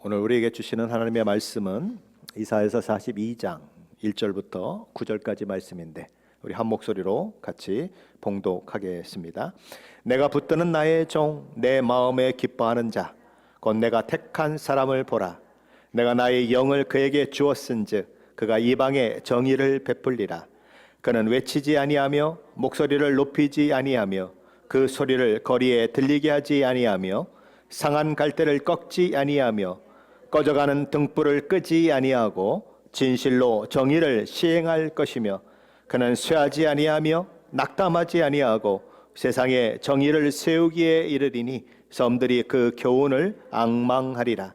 오늘 우리에게 주시는 하나님의 말씀은 이사야서 42장 1절부터 9절까지 말씀인데 우리 한 목소리로 같이 봉독하겠습니다. 내가 붙드는 나의 종, 내 마음에 기뻐하는 자, 곧 내가 택한 사람을 보라. 내가 나의 영을 그에게 주었은즉 그가 이방에 정의를 베풀리라. 그는 외치지 아니하며 목소리를 높이지 아니하며 그 소리를 거리에 들리게 하지 아니하며 상한 갈대를 꺾지 아니하며 꺼져가는 등불을 끄지 아니하고 진실로 정의를 시행할 것이며 그는 쇠하지 아니하며 낙담하지 아니하고 세상에 정의를 세우기에 이르리니 섬들이 그 교훈을 앙망하리라.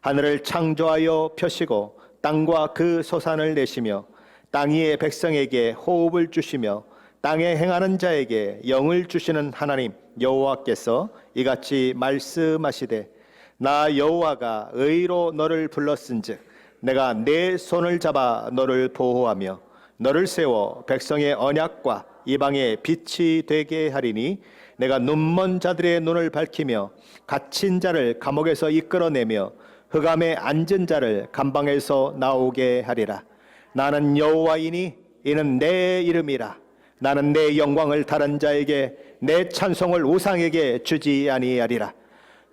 하늘을 창조하여 펴시고 땅과 그 소산을 내시며 땅 위의 백성에게 호흡을 주시며 땅에 행하는 자에게 영을 주시는 하나님 여호와께서 이같이 말씀하시되 나 여호와가 의로 너를 불렀은즉 내가 내 손을 잡아 너를 보호하며 너를 세워 백성의 언약과 이방의 빛이 되게 하리니 내가 눈먼 자들의 눈을 밝히며 갇힌 자를 감옥에서 이끌어내며 흑암에 앉은 자를 감방에서 나오게 하리라. 나는 여호와이니 이는 내 이름이라. 나는 내 영광을 다른 자에게 내 찬송을 우상에게 주지 아니하리라.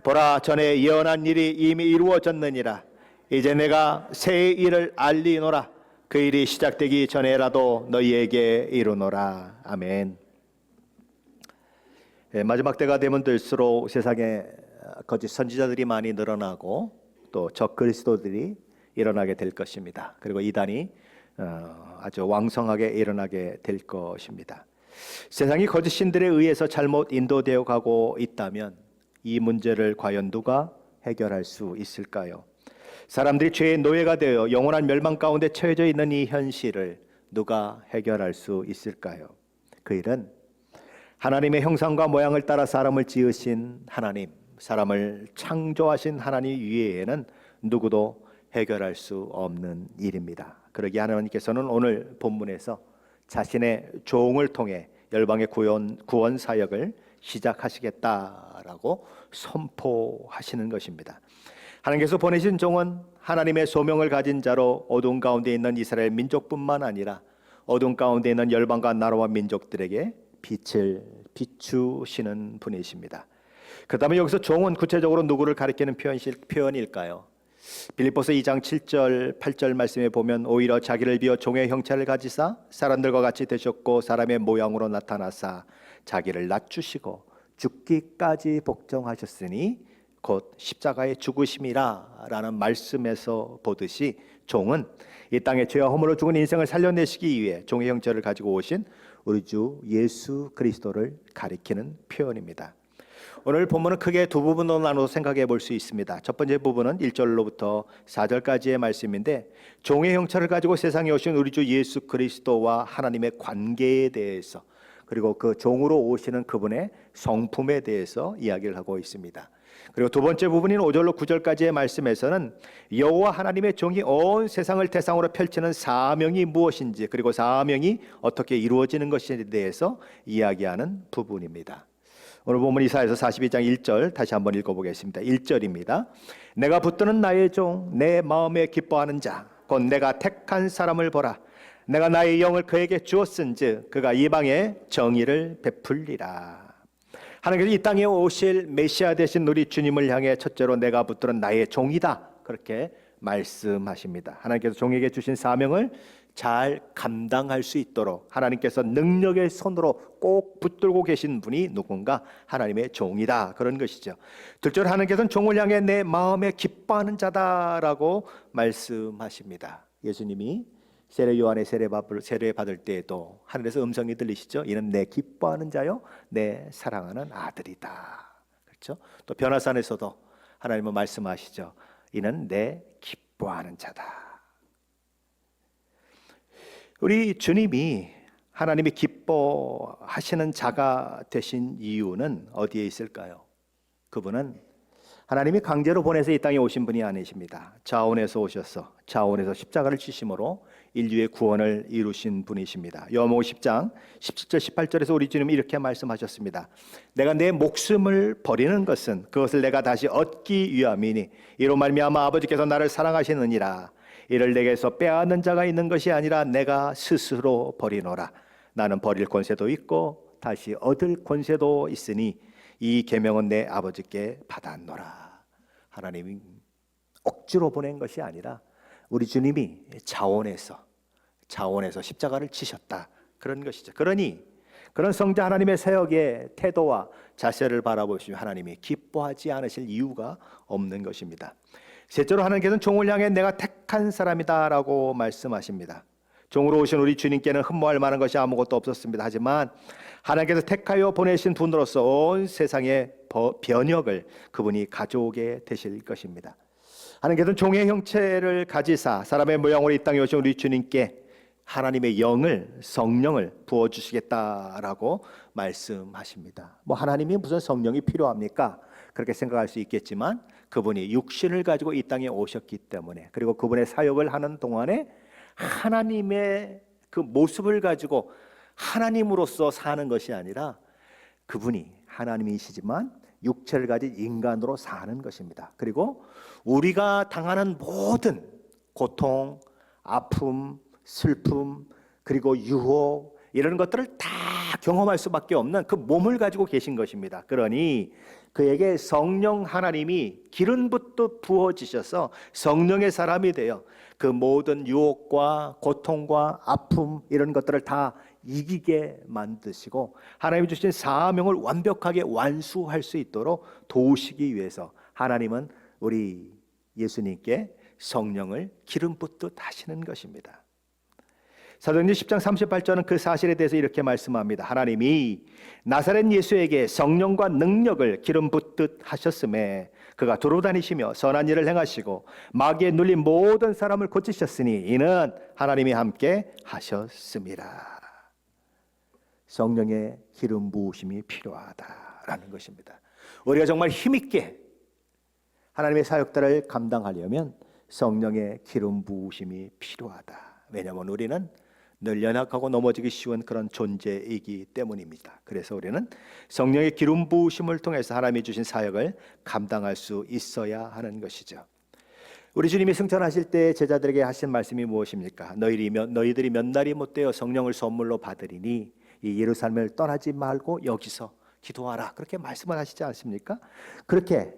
보라, 전에 예언한 일이 이미 이루어졌느니라. 이제 내가 새 일을 알리노라. 그 일이 시작되기 전에라도 너희에게 이루노라. 아멘. 마지막 때가 되면 될수록 세상에 거짓 선지자들이 많이 늘어나고 또 적그리스도들이 일어나게 될 것입니다. 그리고 이단이 아주 왕성하게 일어나게 될 것입니다. 세상이 거짓 신들에 의해서 잘못 인도되어 가고 있다면 이 문제를 과연 누가 해결할 수 있을까요? 사람들이 죄의 노예가 되어 영원한 멸망 가운데 처해져 있는 이 현실을 누가 해결할 수 있을까요? 그 일은 하나님의 형상과 모양을 따라 사람을 지으신 하나님, 사람을 창조하신 하나님 위에는 누구도 해결할 수 없는 일입니다. 그러기에 하나님께서는 오늘 본문에서 자신의 종을 통해 열방의 구원 사역을 시작하시겠다라고 선포하시는 것입니다. 하나님께서 보내신 종은 하나님의 소명을 가진 자로 어두운 가운데 있는 이스라엘 민족뿐만 아니라 어두운 가운데 있는 열방과 나라와 민족들에게 빛을 비추시는 분이십니다. 그 다음에 여기서 종은 구체적으로 누구를 가리키는 표현일까요? 빌립보서 2장 7절 8절 말씀에 보면 오히려 자기를 비워 종의 형체를 가지사 사람들과 같이 되셨고 사람의 모양으로 나타나사 자기를 낮추시고 죽기까지 복종하셨으니 곧 십자가의 죽으심이라 라는 말씀에서 보듯이 종은 이 땅에 죄와 허물로 죽은 인생을 살려내시기 위해 종의 형체를 가지고 오신 우리 주 예수 그리스도를 가리키는 표현입니다. 오늘 본문은 크게 두 부분으로 나눠서 생각해 볼 수 있습니다. 첫 번째 부분은 1절로부터 4절까지의 말씀인데 종의 형체를 가지고 세상에 오신 우리 주 예수 그리스도와 하나님의 관계에 대해서 그리고 그 종으로 오시는 그분의 성품에 대해서 이야기를 하고 있습니다. 그리고 두 번째 부분인 5절로 9절까지의 말씀에서는 여호와 하나님의 종이 온 세상을 대상으로 펼치는 사명이 무엇인지 그리고 사명이 어떻게 이루어지는 것에 대해서 이야기하는 부분입니다. 오늘 본문 이사야서 42장 1절 다시 한번 읽어보겠습니다. 1절입니다. 내가 붙드는 나의 종, 내 마음에 기뻐하는 자, 곧 내가 택한 사람을 보라. 내가 나의 영을 그에게 주었은즉 그가 이방에 정의를 베풀리라. 하나님께서 이 땅에 오실 메시아 되신 우리 주님을 향해 첫째로 내가 붙드는 나의 종이다 그렇게 말씀하십니다. 하나님께서 종에게 주신 사명을 잘 감당할 수 있도록 하나님께서 능력의 손으로 꼭 붙들고 계신 분이 누군가 하나님의 종이다 그런 것이죠. 둘째로 하나님께서는 종을 향해 내 마음에 기뻐하는 자다라고 말씀하십니다. 예수님이 세례 요한의 세례 받을 때에도 하늘에서 음성이 들리시죠. 이는 내 기뻐하는 자요 내 사랑하는 아들이다. 그렇죠? 또 변화산에서도 하나님은 말씀하시죠. 이는 내 기뻐하는 자다. 우리 주님이 하나님이 기뻐하시는 자가 되신 이유는 어디에 있을까요? 그분은 하나님이 강제로 보내서 이 땅에 오신 분이 아니십니다. 자원에서 오셔서 자원에서 십자가를 지심으로 인류의 구원을 이루신 분이십니다. 요한복음 10장 17절 18절에서 우리 주님이 이렇게 말씀하셨습니다. 내가 내 목숨을 버리는 것은 그것을 내가 다시 얻기 위함이니 이로 말미암아 아버지께서 나를 사랑하시느니라. 이를 내게서 빼앗는 자가 있는 것이 아니라 내가 스스로 버리노라. 나는 버릴 권세도 있고 다시 얻을 권세도 있으니 이 계명은 내 아버지께 받았노라. 하나님이 억지로 보낸 것이 아니라 우리 주님이 자원해서 십자가를 지셨다, 그런 것이죠. 그러니 그런 성자 하나님의 사역의 태도와 자세를 바라보시면 하나님이 기뻐하지 않으실 이유가 없는 것입니다. 셋째로 하나님께서는 종을 향해 내가 택한 사람이다 라고 말씀하십니다. 종으로 오신 우리 주님께는 흠모할 만한 것이 아무것도 없었습니다. 하지만 하나님께서 택하여 보내신 분으로서 온 세상의 변혁을 그분이 가져오게 되실 것입니다. 하나님께서는 종의 형체를 가지사 사람의 모양으로 이 땅에 오신 우리 주님께 하나님의 영을, 성령을 부어주시겠다라고 말씀하십니다. 하나님이 무슨 성령이 필요합니까? 그렇게 생각할 수 있겠지만 그분이 육신을 가지고 이 땅에 오셨기 때문에, 그리고 그분의 사역을 하는 동안에 하나님의 그 모습을 가지고 하나님으로서 사는 것이 아니라 그분이 하나님이시지만 육체를 가진 인간으로 사는 것입니다. 그리고 우리가 당하는 모든 고통, 아픔, 슬픔, 그리고 유혹, 이런 것들을 다 경험할 수밖에 없는 그 몸을 가지고 계신 것입니다. 그러니 그에게 성령 하나님이 기름 붓듯 부어지셔서 성령의 사람이 되어 그 모든 유혹과 고통과 아픔, 이런 것들을 다 이기게 만드시고 하나님이 주신 사명을 완벽하게 완수할 수 있도록 도우시기 위해서 하나님은 우리 예수님께 성령을 기름 붓듯 하시는 것입니다. 사도행전 10장 38절은 그 사실에 대해서 이렇게 말씀합니다. 하나님이 나사렛 예수에게 성령과 능력을 기름 붓듯 하셨음에 그가 두루다니시며 선한 일을 행하시고 마귀에 눌린 모든 사람을 고치셨으니 이는 하나님이 함께 하셨습니다. 성령의 기름 부으심이 필요하다라는 것입니다. 우리가 정말 힘있게 하나님의 사역들을 감당하려면 성령의 기름 부으심이 필요하다. 왜냐하면 우리는 늘 연약하고 넘어지기 쉬운 그런 존재이기 때문입니다. 그래서 우리는 성령의 기름 부으심을 통해서 하나님이 주신 사역을 감당할 수 있어야 하는 것이죠. 우리 주님이 승천하실 때 제자들에게 하신 말씀이 무엇입니까? 너희들이 몇 날이 못되어 성령을 선물로 받으리니 이 예루살렘을 떠나지 말고 여기서 기도하라, 그렇게 말씀을 하시지 않습니까? 그렇게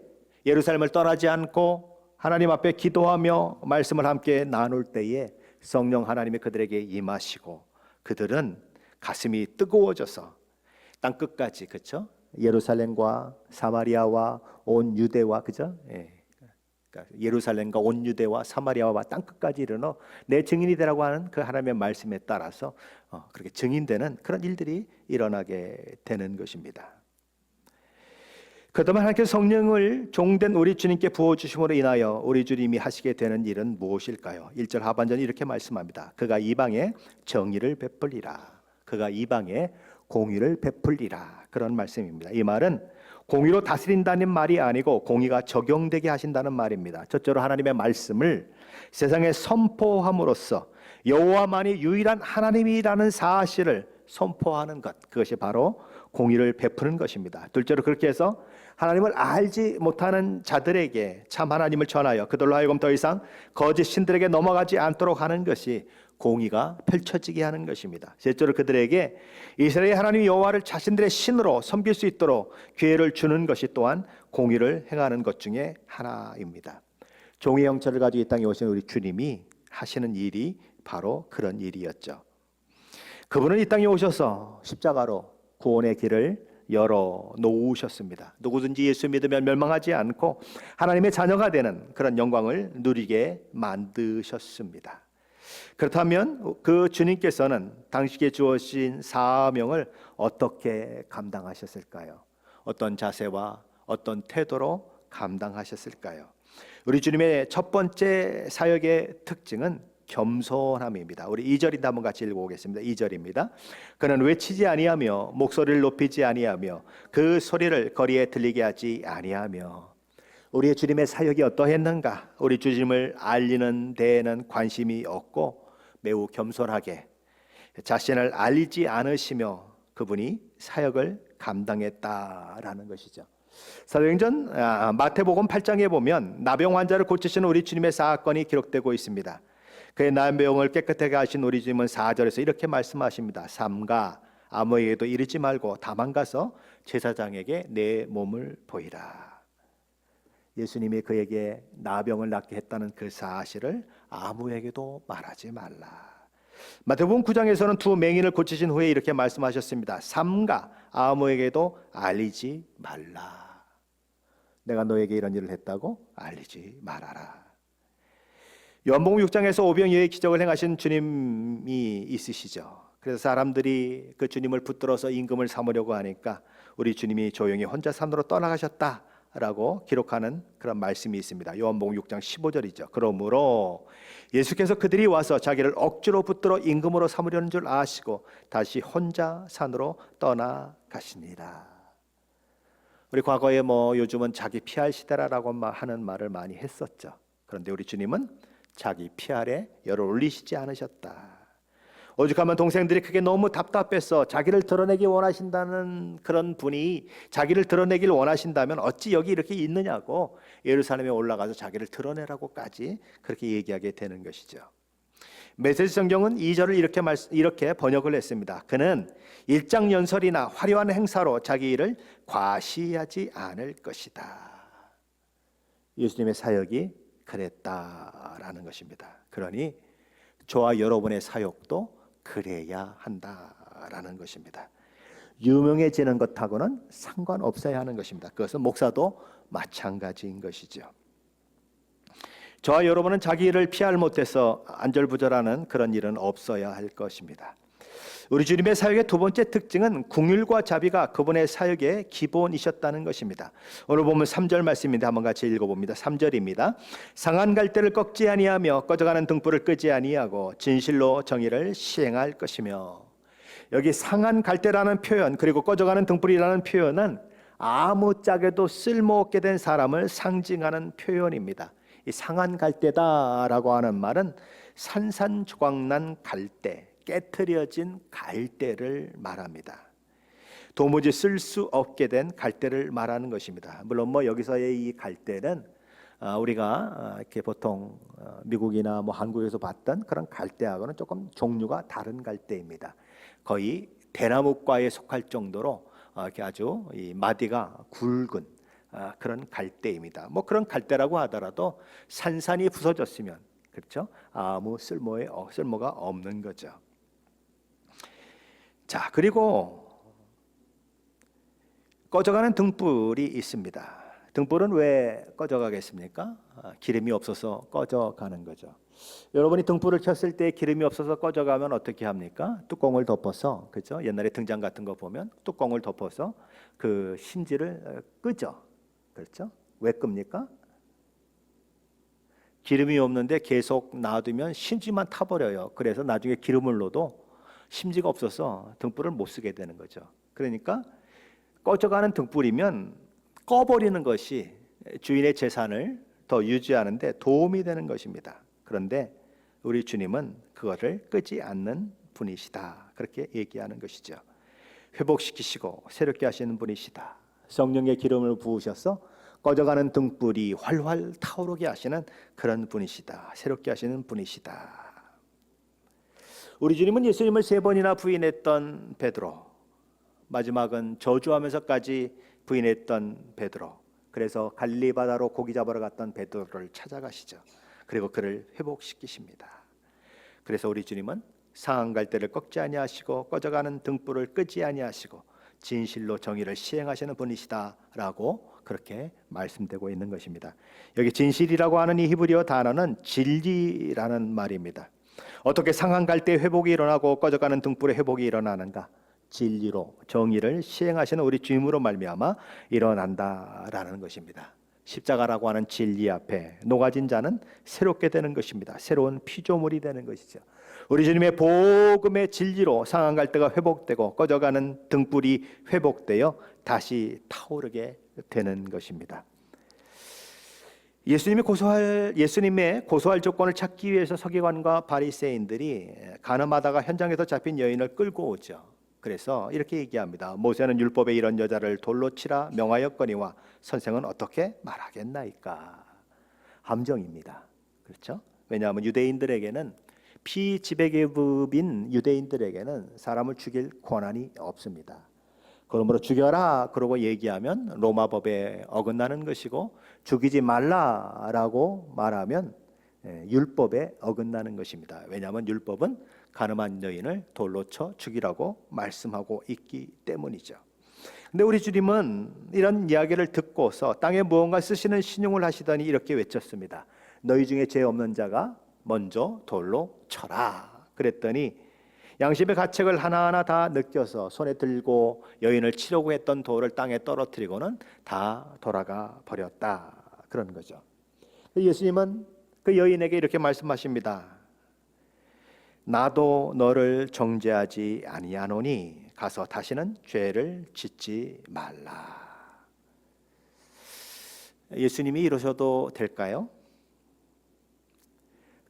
예루살렘을 떠나지 않고 하나님 앞에 기도하며 말씀을 함께 나눌 때에 성령 하나님이 그들에게 임하시고 그들은 가슴이 뜨거워져서 땅 끝까지, 그렇죠? 예루살렘과 사마리아와 온 유대와, 그죠? 그러니까 예루살렘과 온 유대와 사마리아와 땅 끝까지 이르러 내 증인이 되라고 하는 그 하나님의 말씀에 따라서 그렇게 증인되는 그런 일들이 일어나게 되는 것입니다. 그렇다면 하나님께서 성령을 종된 우리 주님께 부어주심으로 인하여 우리 주님이 하시게 되는 일은 무엇일까요? 1절 하반전이 이렇게 말씀합니다. 그가 이방에 정의를 베풀리라. 그가 이방에 공의를 베풀리라. 그런 말씀입니다. 이 말은 공의로 다스린다는 말이 아니고 공의가 적용되게 하신다는 말입니다. 첫째로 하나님의 말씀을 세상에 선포함으로써 여호와만이 유일한 하나님이라는 사실을 선포하는 것, 그것이 바로 공의를 베푸는 것입니다. 둘째로 그렇게 해서 하나님을 알지 못하는 자들에게 참 하나님을 전하여 그들로 하여금 더 이상 거짓 신들에게 넘어가지 않도록 하는 것이 공의가 펼쳐지게 하는 것입니다. 셋째로 그들에게 이스라엘 하나님 여호와를 자신들의 신으로 섬길 수 있도록 기회를 주는 것이 또한 공의를 행하는 것 중에 하나입니다. 종의 형체를 가지고 이 땅에 오신 우리 주님이 하시는 일이 바로 그런 일이었죠. 그분은 이 땅에 오셔서 십자가로 구원의 길을 열어 놓으셨습니다. 누구든지 예수 믿으면 멸망하지 않고 하나님의 자녀가 되는 그런 영광을 누리게 만드셨습니다. 그렇다면 그 주님께서는 당시에 주어진 사명을 어떻게 감당하셨을까요? 어떤 자세와 어떤 태도로 감당하셨을까요? 우리 주님의 첫 번째 사역의 특징은 겸손함입니다. 우리 2절인데 한번 같이 읽어보겠습니다. 2절입니다. 그는 외치지 아니하며 목소리를 높이지 아니하며 그 소리를 거리에 들리게 하지 아니하며. 우리의 주님의 사역이 어떠했는가? 우리 주님을 알리는 데에는 관심이 없고 매우 겸손하게 자신을 알리지 않으시며 그분이 사역을 감당했다라는 것이죠. 사도행전 마태복음 8장에 보면 나병 환자를 고치시는 우리 주님의 사건이 기록되고 있습니다. 그의 나병을 깨끗하게 하신 우리 주님은 4절에서 이렇게 말씀하십니다. 삼가 아무에게도 이르지 말고 다만 가서 제사장에게 내 몸을 보이라. 예수님이 그에게 나병을 낫게 했다는 그 사실을 아무에게도 말하지 말라. 마태복음 9장에서는 두 맹인을 고치신 후에 이렇게 말씀하셨습니다. 삼가 아무에게도 알리지 말라. 내가 너에게 이런 일을 했다고 알리지 말아라. 요한복음 6장에서 오병이어의 기적을 행하신 주님이 있으시죠. 그래서 사람들이 그 주님을 붙들어서 임금을 삼으려고 하니까 우리 주님이 조용히 혼자 산으로 떠나가셨다라고 기록하는 그런 말씀이 있습니다. 요한복음 6장 15절이죠. 그러므로 예수께서 그들이 와서 자기를 억지로 붙들어 임금으로 삼으려는 줄 아시고 다시 혼자 산으로 떠나가시니라. 우리 과거에 요즘은 자기 PR 시대라고 하는 말을 많이 했었죠. 그런데 우리 주님은 자기 PR에 열을 올리시지 않으셨다. 오죽하면 동생들이 그게 너무 답답해서 자기를 드러내기 원하신다는 그런 분이 자기를 드러내기를 원하신다면 어찌 여기 이렇게 있느냐고 예루살렘에 올라가서 자기를 드러내라고까지 그렇게 얘기하게 되는 것이죠. 메시지 성경은 2절을 이렇게 번역을 했습니다. 그는 일장연설이나 화려한 행사로 자기 일을 과시하지 않을 것이다. 예수님의 사역이 그랬다라는 것입니다. 그러니 저와 여러분의 사역도 그래야 한다라는 것입니다. 유명해지는 것하고는 상관없어야 하는 것입니다. 그것은 목사도 마찬가지인 것이죠. 저와 여러분은 자기 일을 피할 못해서 안절부절하는 그런 일은 없어야 할 것입니다. 우리 주님의 사역의 두 번째 특징은 긍휼과 자비가 그분의 사역의 기본이셨다는 것입니다. 오늘 보면 3절 말씀인데 한번 같이 읽어봅니다. 3절입니다. 상한 갈대를 꺾지 아니하며 꺼져가는 등불을 끄지 아니하고 진실로 정의를 시행할 것이며. 여기 상한 갈대라는 표현 그리고 꺼져가는 등불이라는 표현은 아무짝에도 쓸모없게 된 사람을 상징하는 표현입니다. 이 상한 갈대다라고 하는 말은 산산조각난 갈대, 깨트려진 갈대를 말합니다. 도무지 쓸 수 없게 된 갈대를 말하는 것입니다. 물론 여기서의 이 갈대는 우리가 이렇게 보통 미국이나 한국에서 봤던 그런 갈대하고는 조금 종류가 다른 갈대입니다. 거의 대나무과에 속할 정도로 이렇게 아주 이 마디가 굵은 그런 갈대입니다. 그런 갈대라고 하더라도 산산이 부서졌으면 그렇죠? 아무 쓸모가 없는 거죠. 자, 그리고 꺼져가는 등불이 있습니다. 등불은 왜 꺼져가겠습니까? 기름이 없어서 꺼져가는 거죠. 여러분이 등불을 켰을 때 기름이 없어서 꺼져가면 어떻게 합니까? 뚜껑을 덮어서, 그렇죠? 옛날에 등잔 같은 거 보면 뚜껑을 덮어서 그 심지를 끄죠. 그렇죠? 왜 끕니까? 기름이 없는데 계속 놔두면 심지만 타버려요. 그래서 나중에 기름을 넣어도 심지가 없어서 등불을 못 쓰게 되는 거죠. 그러니까 꺼져가는 등불이면 꺼버리는 것이 주인의 재산을 더 유지하는데 도움이 되는 것입니다. 그런데 우리 주님은 그것을 끄지 않는 분이시다. 그렇게 얘기하는 것이죠. 회복시키시고 새롭게 하시는 분이시다. 성령의 기름을 부으셔서 꺼져가는 등불이 활활 타오르게 하시는 그런 분이시다. 새롭게 하시는 분이시다. 우리 주님은 예수님을 3번이나 부인했던 베드로, 마지막은 저주하면서까지 부인했던 베드로, 그래서 갈릴리 바다로 고기 잡으러 갔던 베드로를 찾아가시죠. 그리고 그를 회복시키십니다. 그래서 우리 주님은 상한 갈대를 꺾지 아니하시고 꺼져가는 등불을 끄지 아니하시고 진실로 정의를 시행하시는 분이시다라고 그렇게 말씀되고 있는 것입니다. 여기 진실이라고 하는 이 히브리어 단어는 진리라는 말입니다. 어떻게 상한 갈대의 회복이 일어나고 꺼져가는 등불의 회복이 일어나는가? 진리로 정의를 시행하시는 우리 주님으로 말미암아 일어난다라는 것입니다. 십자가라고 하는 진리 앞에 녹아진 자는 새롭게 되는 것입니다. 새로운 피조물이 되는 것이죠. 우리 주님의 복음의 진리로 상한 갈대가 회복되고 꺼져가는 등불이 회복되어 다시 타오르게 되는 것입니다. 예수님의 고소할 조건을 찾기 위해서 서기관과 바리새인들이 가늠하다가 현장에서 잡힌 여인을 끌고 오죠. 그래서 이렇게 얘기합니다. 모세는 율법에 이런 여자를 돌로 치라 명하였거니와 선생은 어떻게 말하겠나이까. 함정입니다. 그렇죠? 왜냐하면 유대인들에게는 피지배계급인 유대인들에게는 사람을 죽일 권한이 없습니다. 그러므로 죽여라 그러고 얘기하면 로마법에 어긋나는 것이고, 죽이지 말라라고 말하면 율법에 어긋나는 것입니다. 왜냐하면 율법은 가늠한 여인을 돌로 쳐 죽이라고 말씀하고 있기 때문이죠. 근데 우리 주님은 이런 이야기를 듣고서 땅에 무언가 쓰시는 신용을 하시더니 이렇게 외쳤습니다. 너희 중에 죄 없는 자가 먼저 돌로 쳐라. 그랬더니 양심의 가책을 하나하나 다 느껴서 손에 들고 여인을 치려고 했던 돌을 땅에 떨어뜨리고는 다 돌아가 버렸다. 그런 거죠. 예수님은 그 여인에게 이렇게 말씀하십니다. 나도 너를 정죄하지 아니하노니 가서 다시는 죄를 짓지 말라. 예수님이 이러셔도 될까요?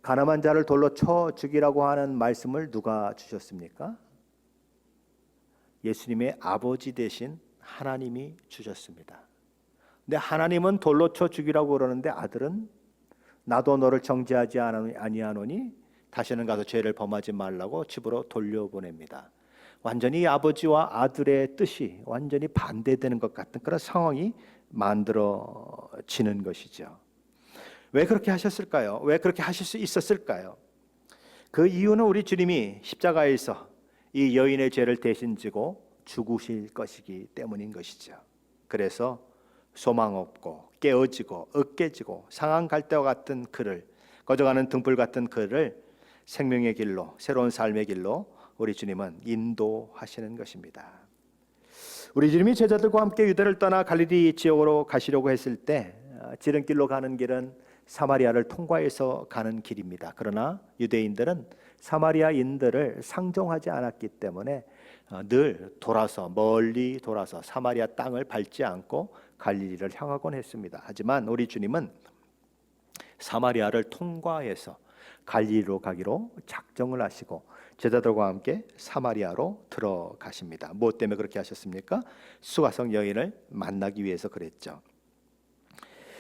가늠한 자를 돌로 쳐 죽이라고 하는 말씀을 누가 주셨습니까? 예수님의 아버지 되신 하나님이 주셨습니다. 근데 하나님은 돌로 쳐 죽이라고 그러는데 아들은 나도 너를 정죄하지 아니하노니 다시는 가서 죄를 범하지 말라고 집으로 돌려보냅니다. 완전히 아버지와 아들의 뜻이 완전히 반대되는 것 같은 그런 상황이 만들어지는 것이죠. 왜 그렇게 하셨을까요? 왜 그렇게 하실 수 있었을까요? 그 이유는 우리 주님이 십자가에서 이 여인의 죄를 대신 지고 죽으실 것이기 때문인 것이죠. 그래서 소망 없고 깨어지고 으깨지고 상한 갈대와 같은 그를, 꺼져가는 등불 같은 그를 생명의 길로, 새로운 삶의 길로 우리 주님은 인도하시는 것입니다. 우리 주님이 제자들과 함께 유대를 떠나 갈릴리 지역으로 가시려고 했을 때 지름길로 가는 길은 사마리아를 통과해서 가는 길입니다. 그러나 유대인들은 사마리아인들을 상종하지 않았기 때문에 늘 돌아서, 멀리 돌아서 사마리아 땅을 밟지 않고 갈릴리를 향하곤 했습니다. 하지만 우리 주님은 사마리아를 통과해서 갈릴리로 가기로 작정을 하시고 제자들과 함께 사마리아로 들어가십니다. 무엇 때문에 그렇게 하셨습니까? 수가성 여인을 만나기 위해서 그랬죠.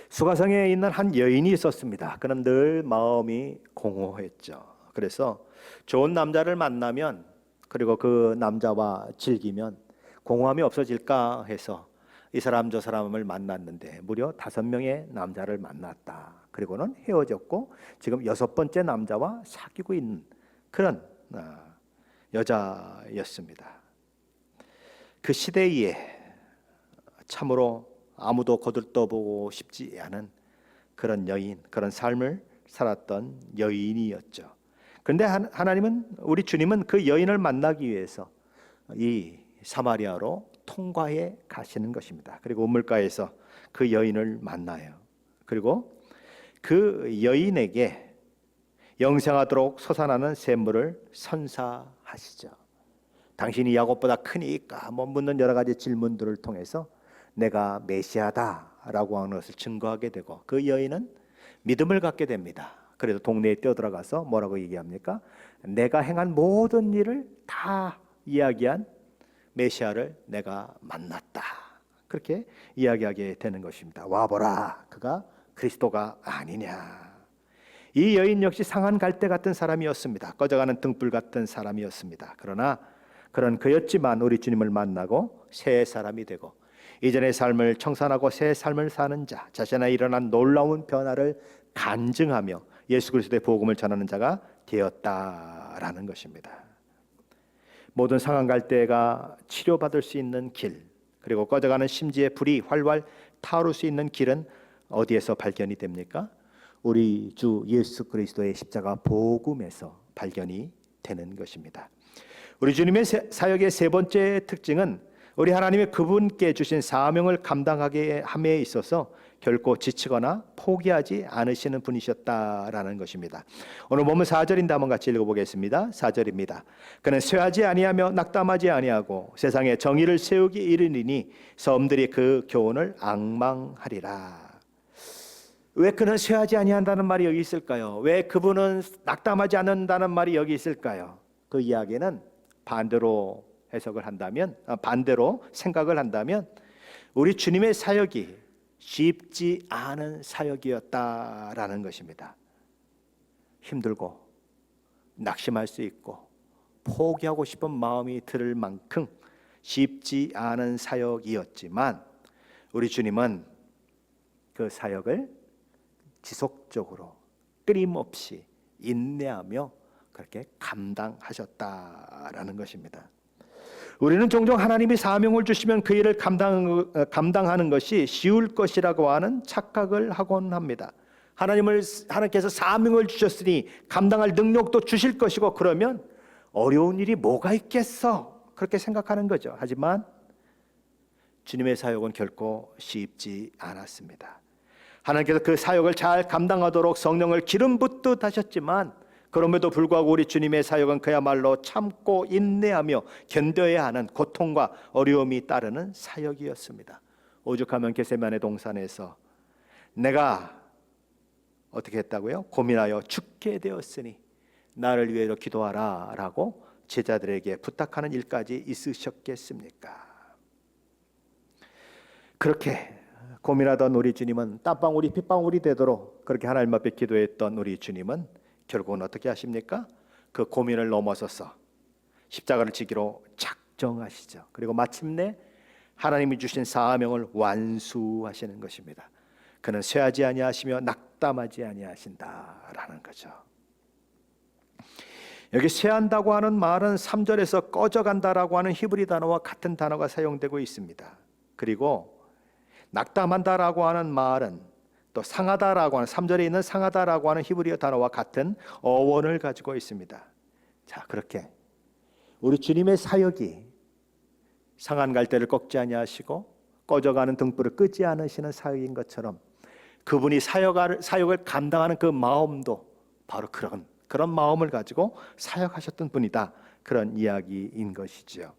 수가성에 있는 한 여인이 있었습니다. 그는 늘 마음이 공허했죠. 그래서 좋은 남자를 만나면, 그리고 그 남자와 즐기면 공허함이 없어질까 해서 이 사람 저 사람을 만났는데 무려 5명의 남자를 만났다. 그리고는 헤어졌고 지금 6번째 남자와 사귀고 있는 그런 여자였습니다. 그 시대에 참으로 아무도 거들떠보고 싶지 않은 그런 여인, 그런 삶을 살았던 여인이었죠. 그런데 하나님은, 우리 주님은 그 여인을 만나기 위해서 이 사마리아로 통과해 가시는 것입니다. 그리고 우물가에서 그 여인을 만나요. 그리고 그 여인에게 영생하도록 솟아나는 샘물을 선사하시죠. 당신이 야곱보다 크니까 묻는 여러 가지 질문들을 통해서 내가 메시아다라고 하는 것을 증거하게 되고, 그 여인은 믿음을 갖게 됩니다. 그래서 동네에 뛰어들어가서 뭐라고 얘기합니까? 내가 행한 모든 일을 다 이야기한 메시아를 내가 만났다. 그렇게 이야기하게 되는 것입니다. 와보라, 그가 그리스도가 아니냐. 이 여인 역시 상한 갈대 같은 사람이었습니다. 꺼져가는 등불 같은 사람이었습니다. 그러나 그런 그였지만 우리 주님을 만나고 새 사람이 되고 이전의 삶을 청산하고 새 삶을 사는 자, 자신의 일어난 놀라운 변화를 간증하며 예수 그리스도의 복음을 전하는 자가 되었다라는 것입니다. 모든 상한 갈대가 치료받을 수 있는 길, 그리고 꺼져가는 심지의 불이 활활 타오를 수 있는 길은 어디에서 발견이 됩니까? 우리 주 예수 그리스도의 십자가 복음에서 발견이 되는 것입니다. 우리 주님의 사역의 세 번째 특징은 우리 하나님의 그분께 주신 사명을 감당하게 함에 있어서 결코 지치거나 포기하지 않으시는 분이셨다라는 것입니다. 오늘 보면 4절인데 한번 같이 읽어보겠습니다. 4절입니다. 그는 쇠하지 아니하며 낙담하지 아니하고 세상에 정의를 세우기 이르리니 섬들이 그 교훈을 앙망하리라. 왜 그는 쇠하지 아니한다는 말이 여기 있을까요? 왜 그분은 낙담하지 않는다는 말이 여기 있을까요? 그 이야기는 반대로 해석을 한다면, 반대로 생각을 한다면 우리 주님의 사역이 쉽지 않은 사역이었다라는 것입니다. 힘들고 낙심할 수 있고 포기하고 싶은 마음이 들 만큼 쉽지 않은 사역이었지만 우리 주님은 그 사역을 지속적으로 끊임없이 인내하며 그렇게 감당하셨다라는 것입니다. 우리는 종종 하나님이 사명을 주시면 그 일을 감당하는 것이 쉬울 것이라고 하는 착각을 하곤 합니다. 하나님께서 사명을 주셨으니 감당할 능력도 주실 것이고 그러면 어려운 일이 뭐가 있겠어? 그렇게 생각하는 거죠. 하지만 주님의 사역은 결코 쉽지 않았습니다. 하나님께서 그 사역을 잘 감당하도록 성령을 기름 붓듯 하셨지만 그럼에도 불구하고 우리 주님의 사역은 그야말로 참고 인내하며 견뎌야 하는 고통과 어려움이 따르는 사역이었습니다. 오죽하면 겟세마네 동산에서 내가 어떻게 했다고요? 고민하여 죽게 되었으니 나를 위해서 기도하라 라고 제자들에게 부탁하는 일까지 있으셨겠습니까? 그렇게 고민하던 우리 주님은 땀방울이 핏방울이 되도록 그렇게 하나님 앞에 기도했던 우리 주님은 결국은 어떻게 하십니까? 그 고민을 넘어서서 십자가를 지기로 작정하시죠. 그리고 마침내 하나님이 주신 사명을 완수하시는 것입니다. 그는 쇠하지 아니하시며 낙담하지 아니하신다라는 거죠. 여기 쇠한다고 하는 말은 3절에서 꺼져간다라고 하는 히브리 단어와 같은 단어가 사용되고 있습니다. 그리고 낙담한다라고 하는 말은 또 상하다라고 하는 3절에 있는 상하다라고 하는 히브리어 단어와 같은 어원을 가지고 있습니다. 자, 그렇게 우리 주님의 사역이 상한 갈대를 꺾지 아니하시고 꺼져가는 등불을 끄지 않으시는 사역인 것처럼 그분이 사역을 감당하는 그 마음도 바로 그런 마음을 가지고 사역하셨던 분이다. 그런 이야기인 것이죠.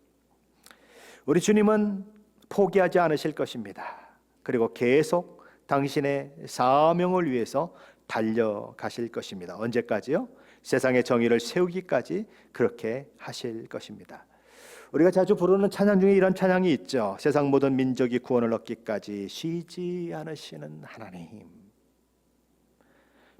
우리 주님은 포기하지 않으실 것입니다. 그리고 계속 당신의 사명을 위해서 달려가실 것입니다. 언제까지요? 세상의 정의를 세우기까지 그렇게 하실 것입니다. 우리가 자주 부르는 찬양 중에 이런 찬양이 있죠. 세상 모든 민족이 구원을 얻기까지 쉬지 않으시는 하나님.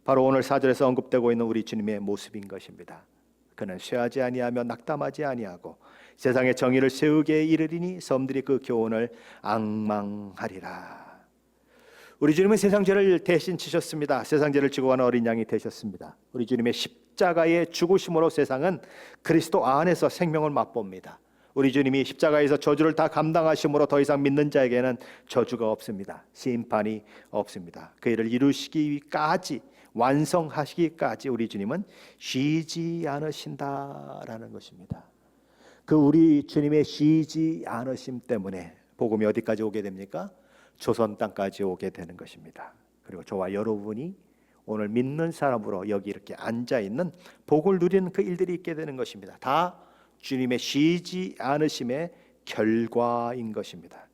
바로 오늘 4절에서 언급되고 있는 우리 주님의 모습인 것입니다. 그는 쇠하지 아니하며 낙담하지 아니하고 세상의 정의를 세우게 이르리니 섬들이 그 교훈을 앙망하리라. 우리 주님은 세상 죄를 대신 지셨습니다. 세상 죄를 지고 가는 어린 양이 되셨습니다. 우리 주님의 십자가의 죽으심으로 세상은 그리스도 안에서 생명을 맛봅니다. 우리 주님이 십자가에서 저주를 다 감당하심으로 더 이상 믿는 자에게는 저주가 없습니다. 심판이 없습니다. 그 일을 이루시기까지 완성하시기까지 우리 주님은 쉬지 않으신다라는 것입니다. 그 우리 주님의 쉬지 않으심 때문에 복음이 어디까지 오게 됩니까? 조선 땅까지 오게 되는 것입니다. 그리고 저와 여러분이 오늘 믿는 사람으로 여기 이렇게 앉아있는 복을 누리는 그 일들이 있게 되는 것입니다. 다 주님의 쉬지 않으심의 결과인 것입니다.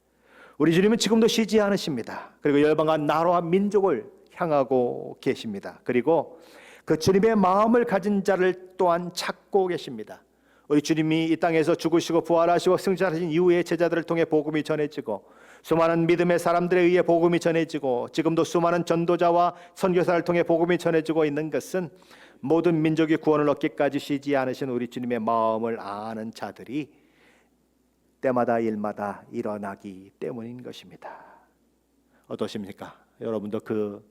우리 주님은 지금도 쉬지 않으십니다. 그리고 열방과 나라와 민족을 향하고 계십니다. 그리고 그 주님의 마음을 가진 자를 또한 찾고 계십니다. 우리 주님이 이 땅에서 죽으시고 부활하시고 승천하신 이후에 제자들을 통해 복음이 전해지고 수많은 믿음의 사람들에 의해 복음이 전해지고 지금도 수많은 전도자와 선교사를 통해 복음이 전해지고 있는 것은 모든 민족이 구원을 얻기까지 쉬지 않으신 우리 주님의 마음을 아는 자들이 때마다 일마다 일어나기 때문인 것입니다. 어떠십니까? 여러분도 그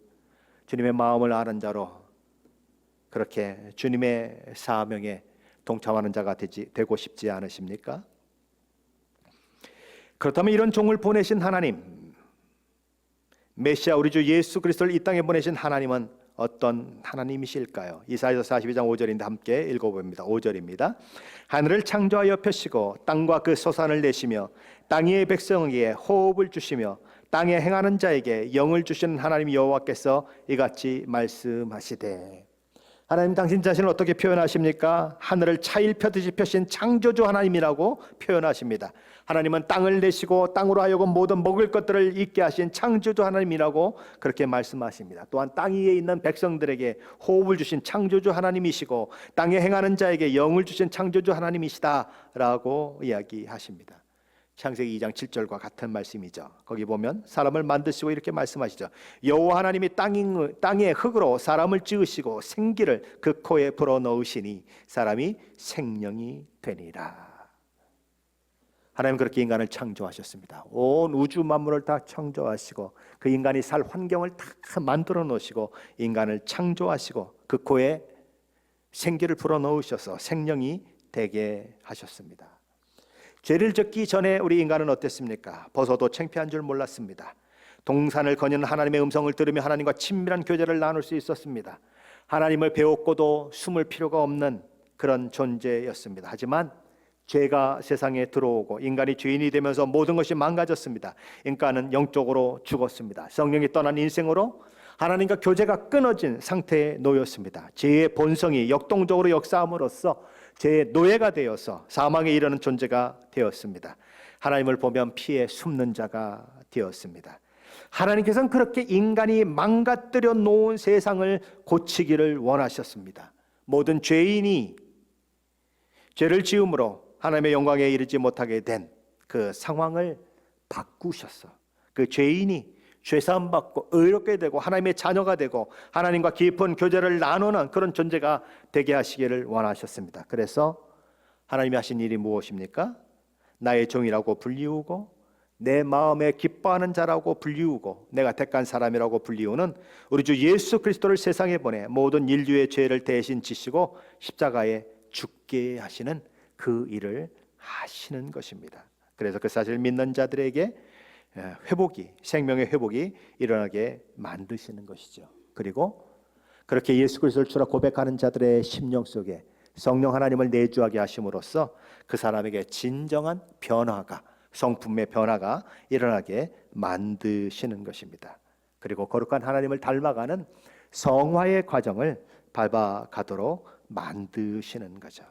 주님의 마음을 아는 자로 그렇게 주님의 사명에 동참하는 자가 되고 싶지 않으십니까? 그렇다면 이런 종을 보내신 하나님, 메시아 우리 주 예수 그리스도를 이 땅에 보내신 하나님은 어떤 하나님이실까요? 이사야서 42장 5절인데 함께 읽어봅니다. 5절입니다. 하늘을 창조하여 펴시고 땅과 그 소산을 내시며 땅 위의 백성에게 호흡을 주시며 땅에 행하는 자에게 영을 주시는 하나님 여호와께서 이같이 말씀하시되. 하나님 당신 자신을 어떻게 표현하십니까? 하늘을 차일 펴듯이 펴신 창조주 하나님이라고 표현하십니다. 하나님은 땅을 내시고 땅으로 하여금 모든 먹을 것들을 있게 하신 창조주 하나님이라고 그렇게 말씀하십니다. 또한 땅 위에 있는 백성들에게 호흡을 주신 창조주 하나님이시고 땅에 행하는 자에게 영을 주신 창조주 하나님이시다라고 이야기하십니다. 창세기 2장 7절과 같은 말씀이죠. 거기 보면 사람을 만드시고 이렇게 말씀하시죠. 여호와 하나님이 땅의 흙으로 사람을 지으시고 생기를 그 코에 불어넣으시니 사람이 생명이 되니라. 하나님 그렇게 인간을 창조하셨습니다. 온 우주 만물을 다 창조하시고 그 인간이 살 환경을 다 만들어 놓으시고 인간을 창조하시고 그 코에 생기를 불어넣으셔서 생명이 되게 하셨습니다. 죄를 짓기 전에 우리 인간은 어땠습니까? 벗어도 창피한 줄 몰랐습니다. 동산을 거니는 하나님의 음성을 들으며 하나님과 친밀한 교제를 나눌 수 있었습니다. 하나님을 배웠고도 숨을 필요가 없는 그런 존재였습니다. 하지만 죄가 세상에 들어오고 인간이 죄인이 되면서 모든 것이 망가졌습니다. 인간은 영적으로 죽었습니다. 성령이 떠난 인생으로 하나님과 교제가 끊어진 상태에 놓였습니다. 죄의 본성이 역동적으로 역사함으로써 죄의 노예가 되어서 사망에 이르는 존재가 되었습니다. 하나님을 보면 피해 숨는 자가 되었습니다. 하나님께서는 그렇게 인간이 망가뜨려 놓은 세상을 고치기를 원하셨습니다. 모든 죄인이 죄를 지음으로 하나님의 영광에 이르지 못하게 된 그 상황을 바꾸셨어. 그 죄인이 죄사함 받고 의롭게 되고 하나님의 자녀가 되고 하나님과 깊은 교제를 나누는 그런 존재가 되게 하시기를 원하셨습니다. 그래서 하나님이 하신 일이 무엇입니까? 나의 종이라고 불리우고 내 마음에 기뻐하는 자라고 불리우고 내가 택한 사람이라고 불리우는 우리 주 예수 그리스도를 세상에 보내 모든 인류의 죄를 대신 지시고 십자가에 죽게 하시는 그 일을 하시는 것입니다. 그래서 그 사실을 믿는 자들에게 회복이, 생명의 회복이 일어나게 만드시는 것이죠. 그리고 그렇게 예수 그리스도를 주라 고백하는 자들의 심령 속에 성령 하나님을 내주하게 하심으로써 그 사람에게 진정한 변화가, 성품의 변화가 일어나게 만드시는 것입니다. 그리고 거룩한 하나님을 닮아가는 성화의 과정을 밟아가도록 만드시는 거죠.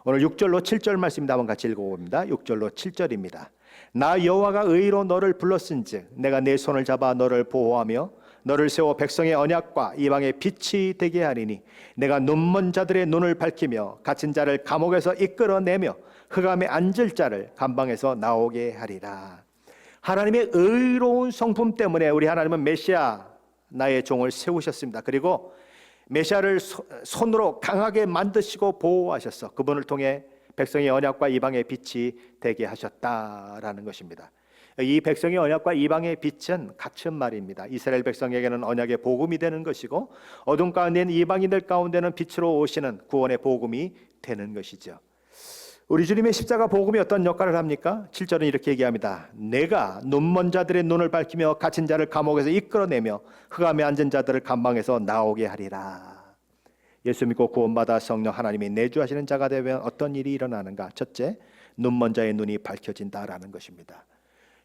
오늘 6절로 7절 말씀입니다. 한번 같이 읽어봅니다. 6절로 7절입니다. 나 여호와가 의로 너를 불렀은즉 내가 내 손을 잡아 너를 보호하며 너를 세워 백성의 언약과 이방의 빛이 되게 하리니 내가 눈먼 자들의 눈을 밝히며 갇힌 자를 감옥에서 이끌어내며 흑암에 앉을 자를 감방에서 나오게 하리라. 하나님의 의로운 성품 때문에 우리 하나님은 메시아 나의 종을 세우셨습니다. 그리고 메시아를 손으로 강하게 만드시고 보호하셔서 그분을 통해 백성의 언약과 이방의 빛이 되게 하셨다라는 것입니다. 이 백성의 언약과 이방의 빛은 같은 말입니다. 이스라엘 백성에게는 언약의 복음이 되는 것이고 어둠 가운데 있는 이방인들 가운데는 빛으로 오시는 구원의 복음이 되는 것이죠. 우리 주님의 십자가 복음이 어떤 역할을 합니까? 7절은 이렇게 얘기합니다. 내가 눈먼 자들의 눈을 밝히며 갇힌 자를 감옥에서 이끌어내며 흑암에 앉은 자들을 감방에서 나오게 하리라. 예수 믿고 구원받아 성령 하나님이 내주하시는 자가 되면 어떤 일이 일어나는가? 첫째, 눈먼 자의 눈이 밝혀진다라는 것입니다.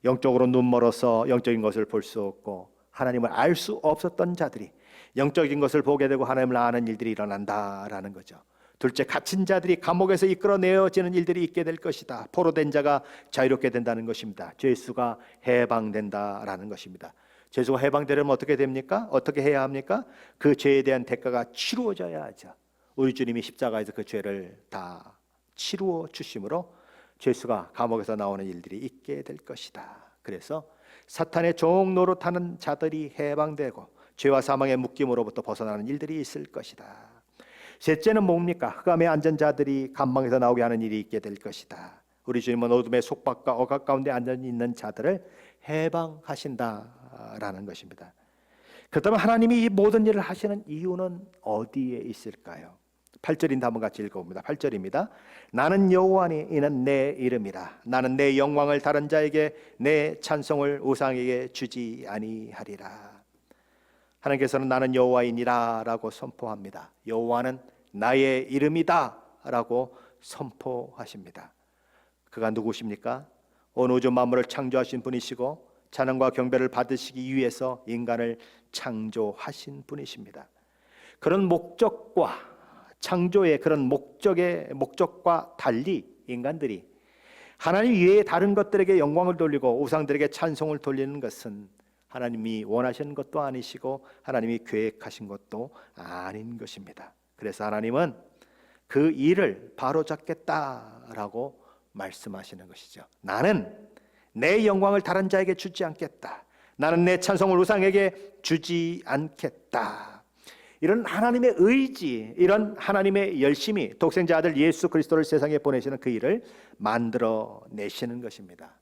영적으로 눈멀어서 영적인 것을 볼 수 없고 하나님을 알 수 없었던 자들이 영적인 것을 보게 되고 하나님을 아는 일들이 일어난다라는 거죠. 둘째, 갇힌 자들이 감옥에서 이끌어내어지는 일들이 있게 될 것이다. 포로된 자가 자유롭게 된다는 것입니다. 죄수가 해방된다라는 것입니다. 죄수가 해방되려면 어떻게 됩니까? 어떻게 해야 합니까? 그 죄에 대한 대가가 치루어져야 하죠. 우리 주님이 십자가에서 그 죄를 다 치루어 주심으로 죄수가 감옥에서 나오는 일들이 있게 될 것이다. 그래서 사탄의 종 노릇하는 자들이 해방되고 죄와 사망의 묶임으로부터 벗어나는 일들이 있을 것이다. 셋째는 뭡니까? 흑암에 앉은 자들이 감방에서 나오게 하는 일이 있게 될 것이다. 우리 주님은 어둠의 속박과 억압 가운데 앉아 있는 자들을 해방하신다라는 것입니다. 그렇다면 하나님이 이 모든 일을 하시는 이유는 어디에 있을까요? 8절인데 한번 같이 읽어봅니다. 8절입니다. 나는 여호와니 이는 내 이름이라. 나는 내 영광을 다른 자에게 내 찬송을 우상에게 주지 아니하리라. 하나님께서는 나는 여호와이니라 라고 선포합니다. 여호와는 나의 이름이다 라고 선포하십니다. 그가 누구십니까? 온 우주 만물을 창조하신 분이시고 찬양과 경배를 받으시기 위해서 인간을 창조하신 분이십니다. 그런 목적과 창조의 그런 목적과 달리 인간들이 하나님 외에 다른 것들에게 영광을 돌리고 우상들에게 찬송을 돌리는 것은 하나님이 원하시는 것도 아니시고 하나님이 계획하신 것도 아닌 것입니다. 그래서 하나님은 그 일을 바로잡겠다라고 말씀하시는 것이죠. 나는 내 영광을 다른 자에게 주지 않겠다. 나는 내 찬송을 우상에게 주지 않겠다. 이런 하나님의 의지, 이런 하나님의 열심이 독생자 아들 예수 그리스도를 세상에 보내시는 그 일을 만들어내시는 것입니다.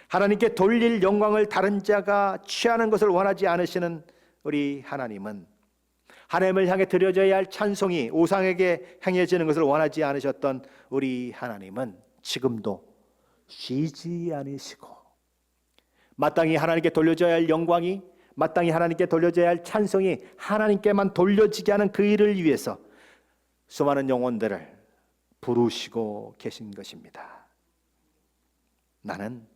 하나님께 돌릴 영광을 다른 자가 취하는 것을 원하지 않으시는 우리 하나님은 하나님을 향해 드려져야 할 찬송이 우상에게 행해지는 것을 원하지 않으셨던 우리 하나님은 지금도 쉬지 않으시고 마땅히 하나님께 돌려져야 할 영광이, 마땅히 하나님께 돌려져야 할 찬송이 하나님께만 돌려지게 하는 그 일을 위해서 수많은 영혼들을 부르시고 계신 것입니다. 나는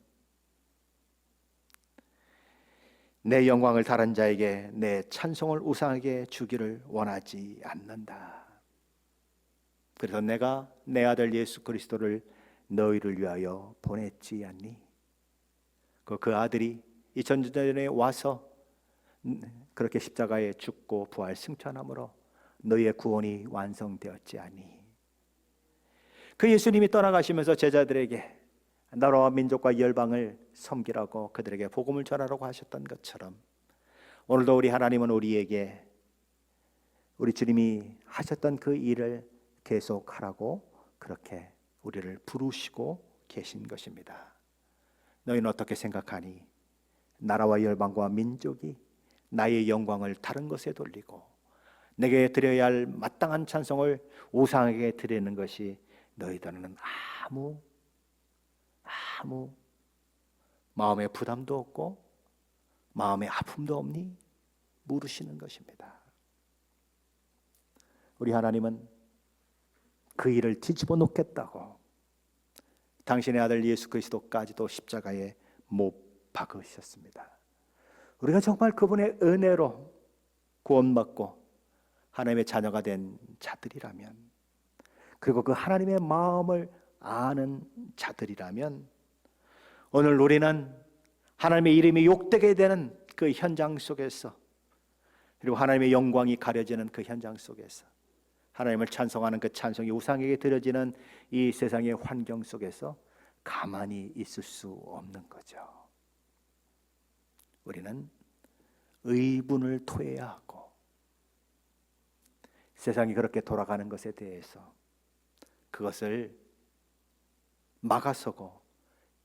내 영광을 다른 자에게, 내 찬송을 우상에게 주기를 원하지 않는다. 그래서 내가 내 아들 예수 그리스도를 너희를 위하여 보냈지 않니? 그 아들이 2000년 전에 와서 그렇게 십자가에 죽고 부활 승천함으로 너희의 구원이 완성되었지 않니? 그 예수님이 떠나가시면서 제자들에게 나라와 민족과 열방을 섬기라고 그들에게 복음을 전하라고 하셨던 것처럼 오늘도 우리 하나님은 우리에게 우리 주님이 하셨던 그 일을 계속하라고 그렇게 우리를 부르시고 계신 것입니다. 너희는 어떻게 생각하니? 나라와 열방과 민족이 나의 영광을 다른 것에 돌리고 내게 드려야 할 마땅한 찬송을 우상에게 드리는 것이 너희들은 아무 마음의 부담도 없고 마음의 아픔도 없니? 물으시는 것입니다. 우리 하나님은 그 일을 뒤집어 놓겠다고 당신의 아들 예수 그리스도까지도 십자가에 못 박으셨습니다. 우리가 정말 그분의 은혜로 구원받고 하나님의 자녀가 된 자들이라면, 그리고 그 하나님의 마음을 아는 자들이라면 오늘 우리는 하나님의 이름이 욕되게 되는 그 현장 속에서, 그리고 하나님의 영광이 가려지는 그 현장 속에서, 하나님을 찬송하는 그 찬송이 우상에게 드려지는 이 세상의 환경 속에서 가만히 있을 수 없는 거죠. 우리는 의분을 토해야 하고 세상이 그렇게 돌아가는 것에 대해서 그것을 막아서고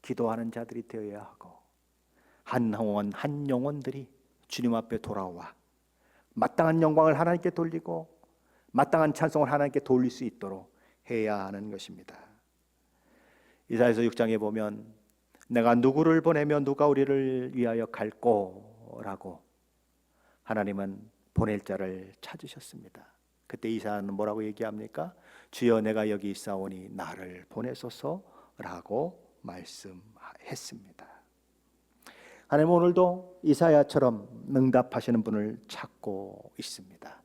기도하는 자들이 되어야 하고 한 영혼들이 주님 앞에 돌아와 마땅한 영광을 하나님께 돌리고 마땅한 찬송을 하나님께 돌릴 수 있도록 해야 하는 것입니다. 이사야서 6장에 보면 내가 누구를 보내며 누가 우리를 위하여 갈꼬라고 하나님은 보낼 자를 찾으셨습니다. 그때 이사야는 뭐라고 얘기합니까? 주여 내가 여기 있사오니 나를 보내소서라고 말씀했습니다. 하나님 오늘도 이사야처럼 응답하시는 분을 찾고 있습니다.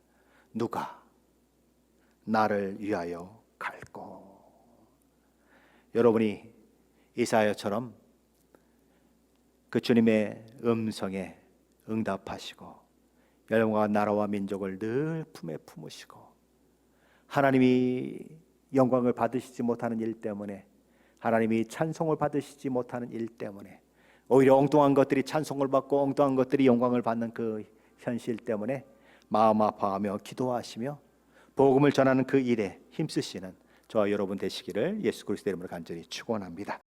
누가 나를 위하여 갈꼬? 여러분이 이사야처럼 그 주님의 음성에 응답하시고 열방과 나라와 민족을 늘 품에 품으시고 하나님이 영광을 받으시지 못하는 일 때문에, 하나님이 찬송을 받으시지 못하는 일 때문에, 오히려 엉뚱한 것들이 찬송을 받고 엉뚱한 것들이 영광을 받는 그 현실 때문에 마음 아파하며 기도하시며 복음을 전하는 그 일에 힘쓰시는 저와 여러분 되시기를 예수 그리스도의 이름으로 간절히 축원합니다.